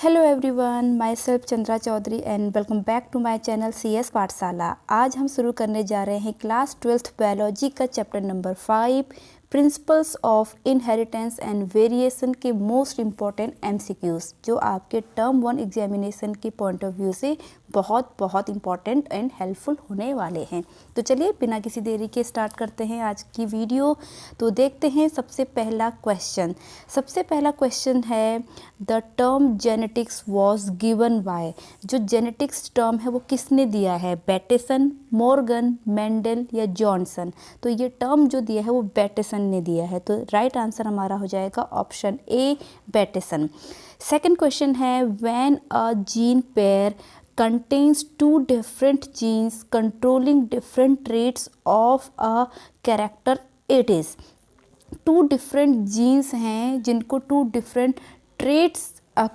Hello everyone, myself Chandra Chaudhary and welcome back to my channel CS Pathshala. आज हम शुरू करने जा रहे हैं क्लास 12th बायोलॉजी का chapter number 5 principles of inheritance and variation के मोस्ट इम्पॉर्टेंट MCQs जो आपके टर्म 1 एग्जामिनेशन के पॉइंट ऑफ व्यू से बहुत इम्पॉर्टेंट एंड हेल्पफुल होने वाले हैं। तो चलिए बिना किसी देरी के स्टार्ट करते हैं आज की वीडियो। तो देखते हैं सबसे पहला क्वेश्चन है the term genetics was given by. जो जेनेटिक्स टर्म है वो किसने दिया है? बैटेसन, मॉर्गन, मेंडल या जॉनसन? तो ये टर्म जो दिया है वो बैटेसन ने दिया है। तो राइट आंसर हमारा हो जाएगा ऑप्शन ए, बैटेसन। सेकंड क्वेश्चन है when a gene pair contains two different genes controlling different traits of a character it is। Two different genes हैं जिनको टू डिफरेंट ट्रेट्स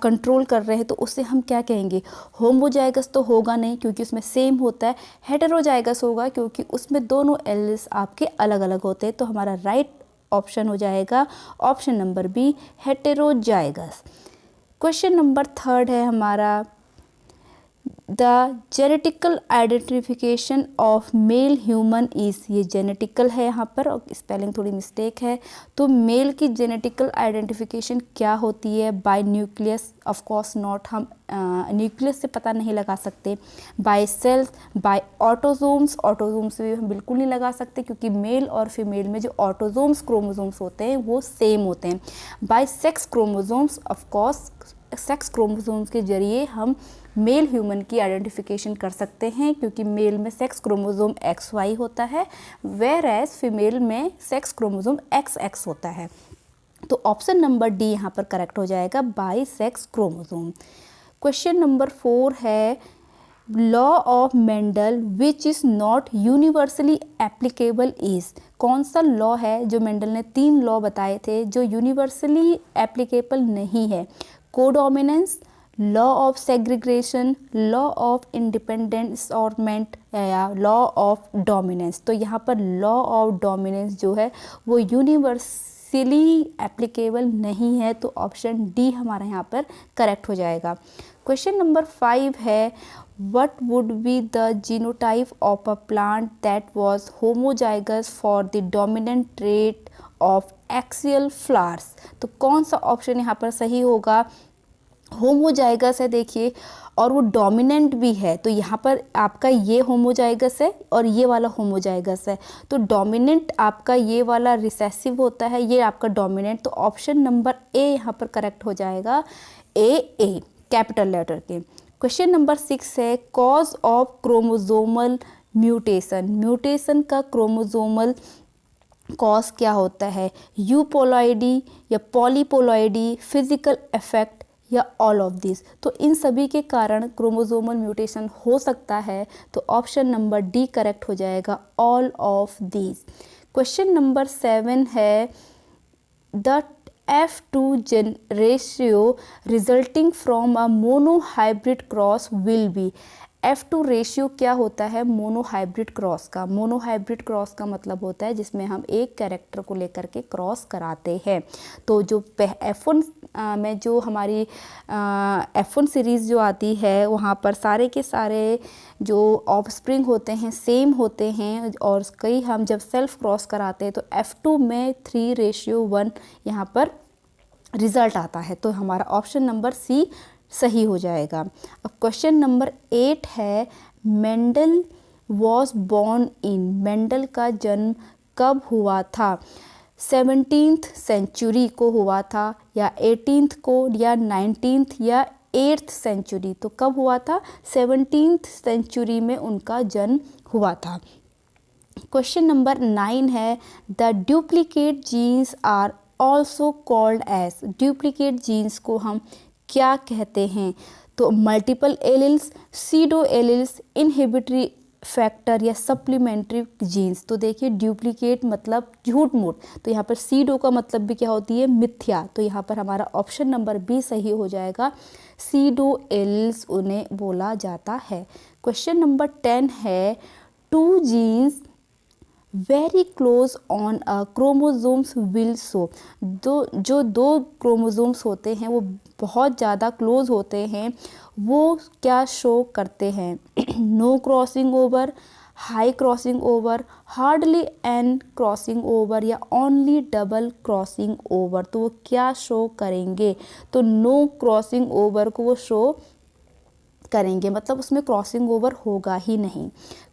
कंट्रोल कर रहे हैं, तो उससे हम क्या कहेंगे? होमोजाइगस तो होगा नहीं क्योंकि उसमें सेम होता है, हेटेरोजाइगस होगा क्योंकि उसमें दोनों एलील्स आपके अलग अलग होते हैं। तो हमारा राइट ऑप्शन हो जाएगा option number B, heterozygous. Question number third है हमारा the genetical identification of male human is. ये जेनेटिकल है यहाँ पर और स्पेलिंग थोड़ी मिस्टेक है। तो मेल की जेनेटिकल आइडेंटिफिकेशन क्या होती है? By nucleus, of course not, हम न्यूक्लियस से पता नहीं लगा सकते। By cells, by autosomes, autosomes से भी हम बिल्कुल नहीं लगा सकते क्योंकि मेल और फीमेल में जो ऑटोजोम्स क्रोमोजोम्स होते हैं वो सेम होते हैं। By sex chromosomes, of course sex chromosomes के जरिए हम मेल ह्यूमन की आइडेंटिफिकेशन कर सकते हैं क्योंकि मेल में सेक्स क्रोमोसोम XY होता है, वेयर एज फीमेल में सेक्स क्रोमोसोम XX होता है। तो ऑप्शन नंबर डी यहाँ पर करेक्ट हो जाएगा, by sex chromosome. Question number 4 है law of Mendel which is not universally applicable is. कौन सा लॉ है जो मेंडल ने 3 लॉ बताए थे जो यूनिवर्सली एप्लीकेबल नहीं है? Codominance, law of segregation, law of independent assortment या लॉ ऑफ डोमिनेंस। तो यहाँ पर लॉ ऑफ डोमिनेंस जो है वो यूनिवर्सली एप्लीकेबल नहीं है, तो ऑप्शन डी हमारा यहाँ पर करेक्ट हो जाएगा। क्वेश्चन नंबर 5 है what would be the genotype of a plant that was homozygous for the dominant trait of axial flowers। तो कौन सा ऑप्शन यहाँ पर सही होगा? होमोजाइगस है देखिए, और वो डोमिनेंट भी है। तो यहाँ पर आपका ये होमोजाइगस है और ये वाला होमोजाइगस है। तो डोमिनेंट आपका ये वाला रिसेसिव होता है, ये आपका डोमिनेंट। तो ऑप्शन नंबर ए यहाँ पर करेक्ट हो जाएगा, ए कैपिटल लेटर के। क्वेश्चन नंबर 6 है cause of chromosomal mutation. Mutation का क्रोमोजोमल कॉज क्या होता है? यूपोलॉइडी या पॉलीपोलॉइडी, फिजिकल इफेक्ट या ऑल ऑफ दिस। तो इन सभी के कारण क्रोमोजोमल म्यूटेशन हो सकता है। तो ऑप्शन नंबर डी करेक्ट हो जाएगा, all of this. Question number 7 है the F2 gen ratio resulting from a monohybrid cross will be। F2 ratio क्या होता है? मोनोहाइब्रिड क्रॉस का। मोनोहाइब्रिड क्रॉस का मतलब होता है जिसमें हम एक कैरेक्टर को लेकर के क्रॉस कराते हैं। तो जो F1 में जो हमारी F1 सीरीज़ जो आती है वहाँ पर सारे के सारे जो ऑफस्प्रिंग होते हैं सेम होते हैं, और कई हम जब सेल्फ क्रॉस कराते हैं तो F2 में 3:1 यहाँ पर रिज़ल्ट आता है। तो हमारा ऑप्शन नंबर सी सही हो जाएगा। अब क्वेश्चन नंबर 8 है Mendel was born in. Mendel का जन्म कब हुआ था? 17th सेंचुरी को हुआ था या 18th को या 19th या 8th सेंचुरी? तो कब हुआ था? 17th सेंचुरी में उनका जन्म हुआ था। क्वेश्चन नंबर 9 है the duplicate genes are also called as. Duplicate genes को हम क्या कहते हैं? तो multiple alleles, pseudo alleles, inhibitory factor या सप्लीमेंट्री जीन्स। तो देखिए डुप्लीकेट मतलब झूठ मूठ, तो यहाँ पर सीडो का मतलब भी क्या होती है? मिथ्या। तो यहाँ पर हमारा ऑप्शन नंबर बी सही हो जाएगा, सीडो एलिल्स उन्हें बोला जाता है। क्वेश्चन नंबर 10 है two genes very close on a chromosomes will show, जो दो क्रोमोजोम्स होते हैं वो बहुत ज़्यादा क्लोज होते हैं, वो क्या शो करते हैं? No crossing over, high crossing over, hardly an crossing over या ओनली डबल क्रॉसिंग ओवर। तो वो क्या शो करेंगे? तो नो क्रॉसिंग ओवर को वो शो करेंगे, मतलब उसमें क्रॉसिंग ओवर होगा ही नहीं।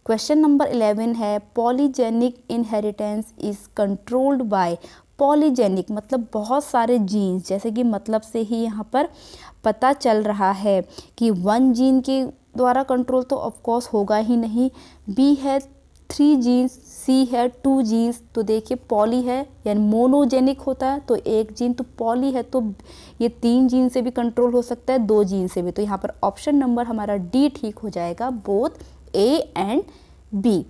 क्वेश्चन नंबर 11 है polygenic inheritance is controlled by. Polygenic मतलब बहुत सारे जीन्स, जैसे कि मतलब से ही यहाँ पर पता चल रहा है कि वन जीन के द्वारा कंट्रोल तो ऑफकोर्स होगा ही नहीं। बी है 3 जीन्स, सी है 2 जीन्स। तो देखिए पॉली है यानी मोनोजेनिक होता है तो एक जीन, तो पॉली है तो ये 3 जीन से भी कंट्रोल हो सकता है, 2 जीन से भी। तो यहाँ पर ऑप्शन नंबर हमारा डी ठीक हो जाएगा, both A and B.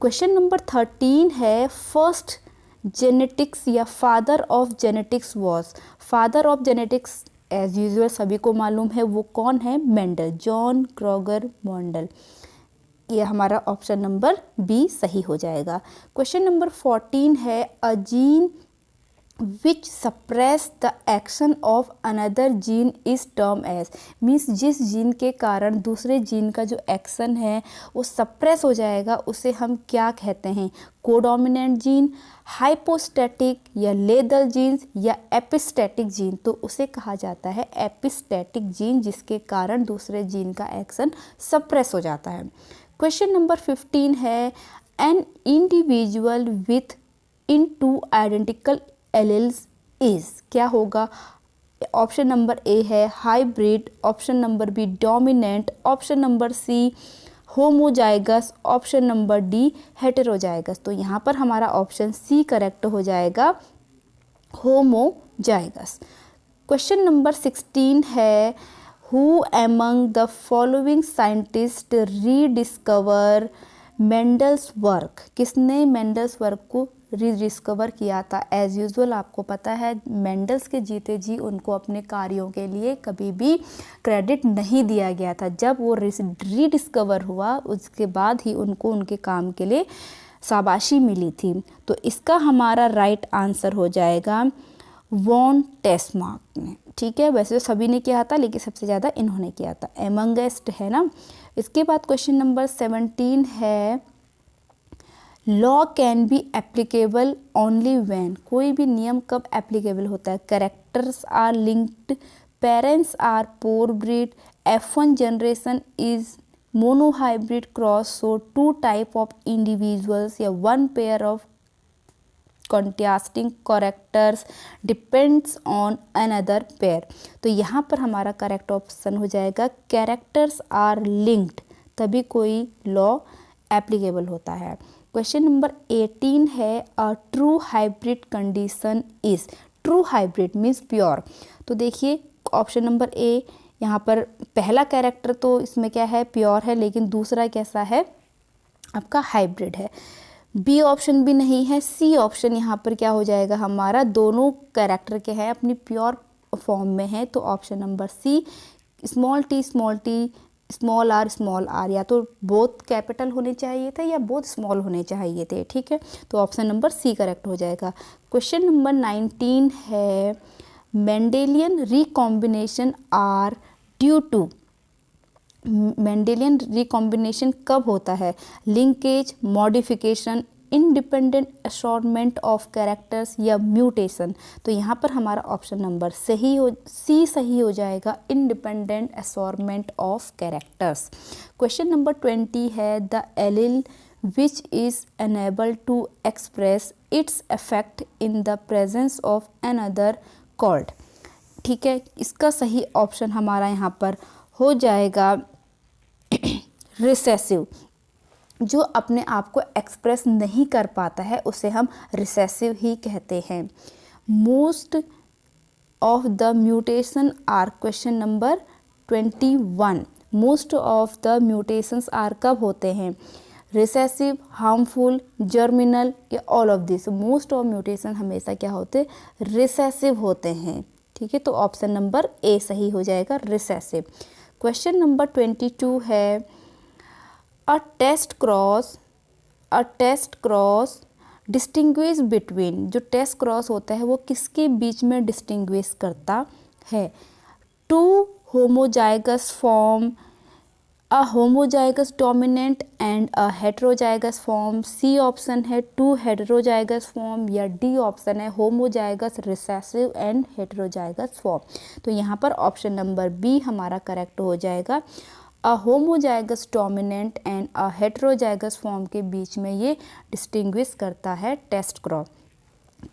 Question number 13 है फर्स्ट जेनेटिक्स या father of genetics was. Father of genetics as usual सभी को मालूम है वो कौन है? Mendel, John Gregor Mendel. ये हमारा ऑप्शन नंबर बी सही हो जाएगा। क्वेश्चन नंबर 14 है a gene which suppress the action of another gene is term as. Means जिस जीन के कारण दूसरे जीन का जो एक्शन है वो सप्रेस हो जाएगा, उसे हम क्या कहते हैं? कोडोमिनेंट जीन, हाइपोस्टैटिक या लेदल जीन्स या एपिस्टैटिक जीन। तो उसे कहा जाता है एपिस्टैटिक जीन, जिसके कारण दूसरे जीन का एक्शन सप्रेस हो जाता है। क्वेश्चन नंबर 15 है an individual with in two identical alleles is. क्या होगा? ऑप्शन नंबर ए है hybrid, option number B dominant, option number C homozygous, option number D heterozygous. तो यहाँ पर हमारा ऑप्शन सी करेक्ट हो जाएगा, होमोजाइगस। क्वेश्चन नंबर 16 है who among the following scientist rediscover Mendel's work. किसने मेंडल्स वर्क को रीडिस्कवर किया था? एज यूजुअल आपको पता है मेंडल्स के जीते जी उनको अपने कार्यों के लिए कभी भी क्रेडिट नहीं दिया गया था। जब वो रीडिस्कवर हुआ उसके बाद ही उनको उनके काम के लिए शाबाशी मिली थी। तो इसका हमारा राइट आंसर हो जाएगा वॉन टेस्मार्क ने। ठीक है, वैसे तो सभी ने किया था लेकिन सबसे ज़्यादा इन्होंने किया था, एमंगेस्ट है ना। इसके बाद क्वेश्चन नंबर 17 है law can be applicable only when. कोई भी नियम कब एप्लीकेबल होता है? Characters are linked, parents are pure breed, F1 generation is monohybrid cross, so 2 type of individuals या 1 pair of contrasting characters depends on another pair. तो यहाँ पर हमारा करेक्ट ऑप्शन हो जाएगा कैरेक्टर्स आर लिंक्ड, तभी कोई लॉ एप्लीकेबल होता है। क्वेश्चन नंबर 18 है a true hybrid condition is. True hybrid means pure. तो देखिए ऑप्शन नंबर ए, यहाँ पर पहला कैरेक्टर तो इसमें क्या है? प्योर है, लेकिन दूसरा कैसा है? आपका हाइब्रिड है। बी ऑप्शन भी नहीं है, सी ऑप्शन यहाँ पर क्या हो जाएगा हमारा? दोनों कैरेक्टर के हैं अपनी प्योर फॉर्म में है, तो option number C small T small R, या तो बोथ कैपिटल होने चाहिए थे या बोथ स्मॉल होने चाहिए थे। ठीक है, तो ऑप्शन नंबर सी करेक्ट हो जाएगा। क्वेश्चन नंबर 19 है Mendelian recombination are due to. Mendelian recombination कब होता है? Linkage, modification, independent assortment of characters या म्यूटेशन। तो यहाँ पर हमारा ऑप्शन नंबर सी सही हो जाएगा, independent assortment of characters. Question number 20 है the allele which is unable to express its effect in the presence of another called. ठीक है, इसका सही ऑप्शन हमारा यहाँ पर हो जाएगा रिसेसिव। जो अपने आप को एक्सप्रेस नहीं कर पाता है उसे हम रिसेसिव ही कहते हैं। Most of the mutation are, question number 21, most of the mutations are कब होते हैं? रिसेसिव, हार्मफुल, जर्मिनल या all of this. Most of mutation हमेशा क्या होते? रिसेसिव होते हैं। ठीक है, तो ऑप्शन नंबर ए सही हो जाएगा, रिसेसिव। क्वेश्चन नंबर 22 है a test cross distinguish between, जो टेस्ट क्रॉस होता है वो किसके बीच में डिस्टिंग्विश करता है? Two homozygous form, a homozygous dominant and a heterozygous form. C option है टू हेटेरोजाइगस फॉर्म, या डी ऑप्शन है homozygous recessive and heterozygous form. तो यहाँ पर ऑप्शन नंबर बी हमारा करेक्ट हो जाएगा। A homozygous dominant and a heterozygous form के बीच में ये डिस्टिंग्विश करता है टेस्ट क्रॉस।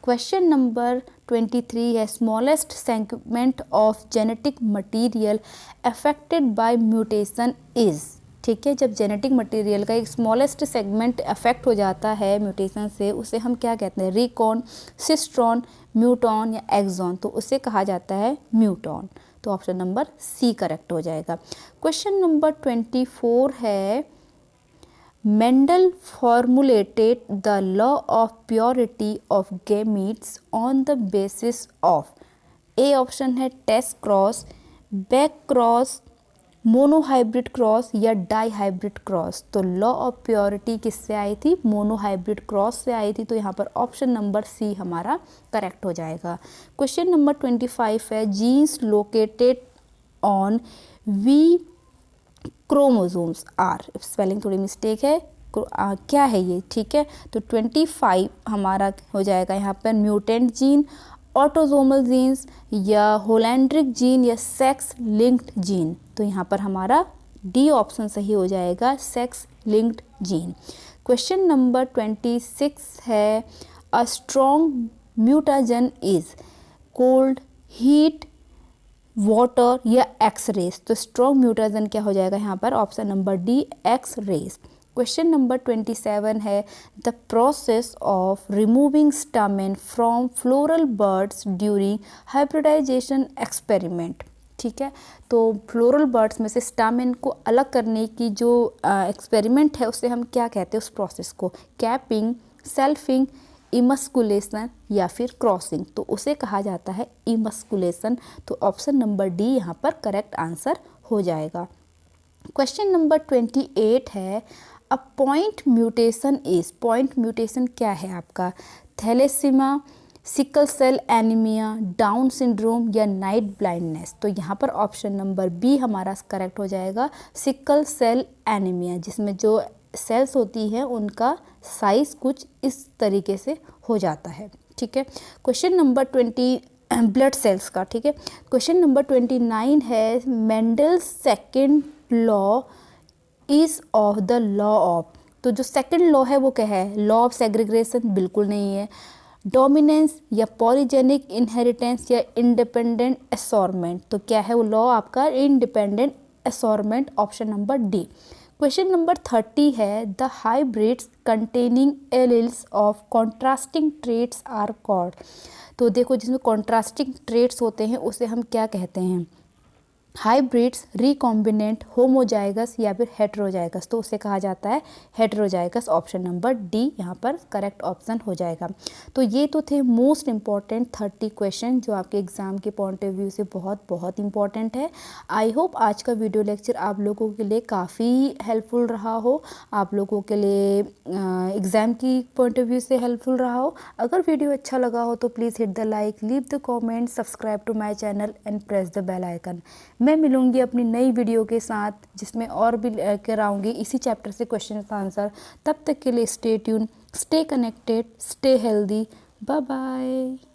क्वेश्चन नंबर 23 है smallest segment of genetic material affected by mutation is. ठीक है, जब जेनेटिक मटेरियल का एक स्मॉलेस्ट सेगमेंट अफेक्ट हो जाता है म्यूटेशन से, उसे हम क्या कहते हैं? रिकॉन, सिस्ट्रॉन, म्यूटॉन या एक्सॉन, तो उसे कहा जाता है म्यूटॉन। तो ऑप्शन नंबर सी करेक्ट हो जाएगा। क्वेश्चन नंबर 24 है Mendel formulated the law of purity of gametes on the basis of, A option है test cross, back cross, monohybrid cross या डाईहाइब्रिड क्रॉस। तो लॉ ऑफ प्योरिटी किससे आई थी? Monohybrid cross से आई थी। तो यहाँ पर ऑप्शन नंबर सी हमारा करेक्ट हो जाएगा। क्वेश्चन नंबर 25 है genes located on V chromosomes are, spelling थोड़ी मिस्टेक है, क्या है ये? ठीक है, तो 25 हमारा हो जाएगा यहाँ पर म्यूटेंट जीन, ऑटोसोमल जीन्स या होलैंड्रिक जीन या सेक्स लिंक्ड जीन। तो यहाँ पर हमारा डी ऑप्शन सही हो जाएगा, sex linked gene. Question number 26 है a strong mutagen is cold, heat, water या एक्स रेस। तो स्ट्रॉन्ग म्यूटाजन क्या हो जाएगा यहाँ पर? Option number D, X rays. Question number 27 है the process of removing stamen from floral birds during hybridization experiment. ठीक है, तो फ्लोरल बर्ड्स में से स्टामेन को अलग करने की जो एक्सपेरिमेंट है उसे हम क्या कहते हैं? उस प्रोसेस को कैपिंग, सेल्फिंग, इमस्कुलेशन या फिर क्रॉसिंग। तो उसे कहा जाता है इमस्कुलेशन। तो ऑप्शन नंबर डी यहाँ पर करेक्ट आंसर हो जाएगा। क्वेश्चन नंबर 28 है a point mutation is, point mutation क्या है आपका? Thalassemia, sickle cell anaemia, Down syndrome या नाइट ब्लाइंडनेस। तो यहाँ पर ऑप्शन नंबर बी हमारा करेक्ट हो जाएगा, सिकल सेल एनीमिया, जिसमें जो सेल्स होती है उनका साइज कुछ इस तरीके से हो जाता है। ठीक है, क्वेश्चन नंबर 20 ब्लड सेल्स का। ठीक है, क्वेश्चन नंबर 29 है Mendel second law is of the law of. तो जो सेकेंड लॉ है वो क्या है? लॉ ऑफ सेग्रीगेशन बिल्कुल नहीं है। डोमिनेंस या पॉलीजेनिक इनहेरिटेंस या इंडिपेंडेंट असॉर्टमेंट। तो क्या है वो लॉ आपका? Independent assortment, option number D. Question number 30 है the hybrids containing alleles of contrasting traits are called. तो देखो, जिसमें कॉन्ट्रास्टिंग ट्रेट्स होते हैं उसे हम क्या कहते हैं? हाइब्रिड्स, रिकॉम्बिनेंट, होमोजाइगस या फिर हेटेरोजाइगस। तो उसे कहा जाता है हेटेरोजाइगस। ऑप्शन नंबर डी यहाँ पर करेक्ट ऑप्शन हो जाएगा। तो ये तो थे मोस्ट इम्पॉर्टेंट 30 क्वेश्चन जो आपके एग्ज़ाम के पॉइंट ऑफ व्यू से बहुत बहुत इंपॉर्टेंट है। आई होप आज का वीडियो लेक्चर आप लोगों के लिए काफ़ी हेल्पफुल रहा हो, आप लोगों के लिए एग्ज़ाम की पॉइंट ऑफ व्यू से हेल्पफुल रहा हो। अगर वीडियो अच्छा लगा हो तो please hit the like, leave the comment, subscribe to my channel and press the bell icon. मैं मिलूंगी अपनी नई वीडियो के साथ जिसमें और भी लेकर आऊँगी इसी चैप्टर से क्वेश्चन आंसर। तब तक के लिए stay tune, stay connected, stay healthy, bye bye.